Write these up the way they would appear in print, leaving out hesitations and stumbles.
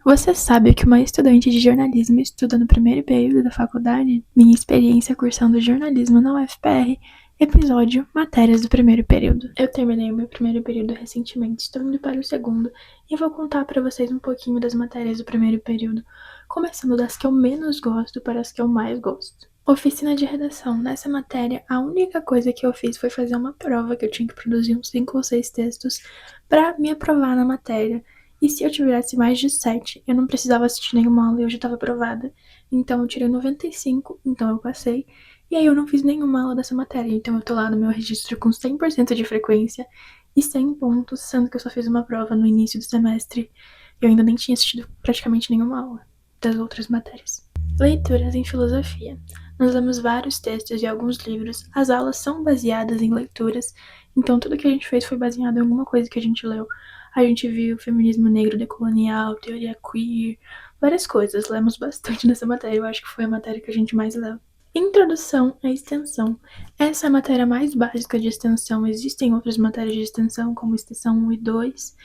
Você sabe o que uma estudante de jornalismo estuda no primeiro período da faculdade? Minha experiência cursando jornalismo na UFPR, episódio Matérias do primeiro período. Eu terminei o meu primeiro período recentemente, estou indo para o segundo e vou contar para vocês um pouquinho das matérias do primeiro período, começando das que eu menos gosto para as que eu mais gosto. Oficina de redação. Nessa matéria, a única coisa que eu fiz foi fazer uma prova que eu tinha que produzir uns 5 ou 6 textos para me aprovar na matéria. E se eu tivesse mais de 7, eu não precisava assistir nenhuma aula e eu já estava aprovada. Então eu tirei 95, então eu passei. E aí eu não fiz nenhuma aula dessa matéria, então eu tô lá no meu registro com 100% de frequência e 100 pontos, sendo que eu só fiz uma prova no início do semestre. Eu ainda nem tinha assistido praticamente nenhuma aula das outras matérias. Leituras em filosofia. Nós lemos vários textos e alguns livros. As aulas são baseadas em leituras, então tudo que a gente fez foi baseado em alguma coisa que a gente leu. A gente viu feminismo negro decolonial, teoria queer, várias coisas. Lemos bastante nessa matéria, eu acho que foi a matéria que a gente mais leu. Introdução à extensão. Essa é a matéria mais básica de extensão. Existem outras matérias de extensão, como extensão 1 e 2.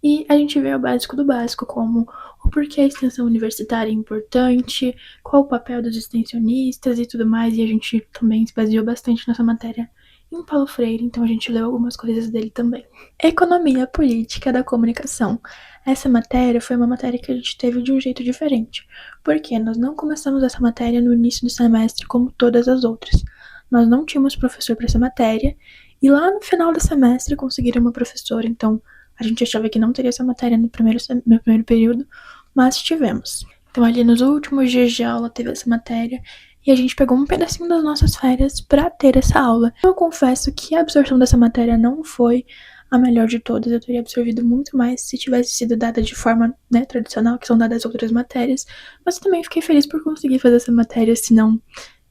E a gente vê o básico do básico, como o porquê a extensão universitária é importante, qual o papel dos extensionistas e tudo mais, e a gente também se baseou bastante nessa matéria em Paulo Freire, então a gente leu algumas coisas dele também. Economia política da comunicação. Essa matéria foi uma matéria que a gente teve de um jeito diferente, porque nós não começamos essa matéria no início do semestre como todas as outras. Nós não tínhamos professor para essa matéria, e lá no final do semestre conseguiram uma professora, então a gente achava que não teria essa matéria no primeiro período, mas tivemos. Então ali nos últimos dias de aula teve essa matéria e a gente pegou um pedacinho das nossas férias para ter essa aula. Eu confesso que a absorção dessa matéria não foi a melhor de todas. Eu teria absorvido muito mais se tivesse sido dada de forma, tradicional, que são dadas outras matérias. Mas eu também fiquei feliz por conseguir fazer essa matéria, senão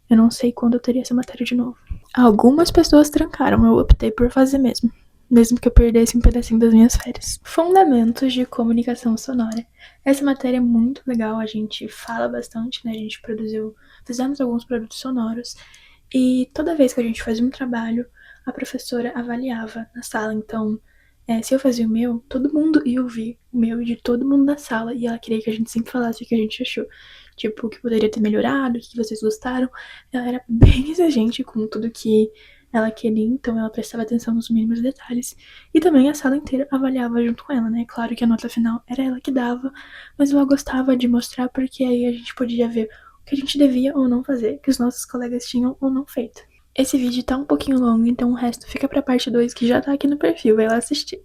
eu não sei quando eu teria essa matéria de novo. Algumas pessoas trancaram, eu optei por fazer mesmo que eu perdesse um pedacinho das minhas férias. Fundamentos de comunicação sonora. Essa matéria é muito legal, a gente fala bastante, né? A gente fizemos alguns produtos sonoros e toda vez que a gente fazia um trabalho, a professora avaliava na sala. Então, se eu fazia o meu, todo mundo ia ouvir o meu e de todo mundo na sala e ela queria que a gente sempre falasse o que a gente achou. Tipo, o que poderia ter melhorado, o que vocês gostaram. Ela era bem exigente com tudo que ela queria, então ela prestava atenção nos mínimos detalhes. E também a sala inteira avaliava junto com ela, né? Claro que a nota final era ela que dava, mas ela gostava de mostrar porque aí a gente podia ver o que a gente devia ou não fazer, que os nossos colegas tinham ou não feito. Esse vídeo tá um pouquinho longo, então o resto fica pra parte 2 que já tá aqui no perfil, vai lá assistir.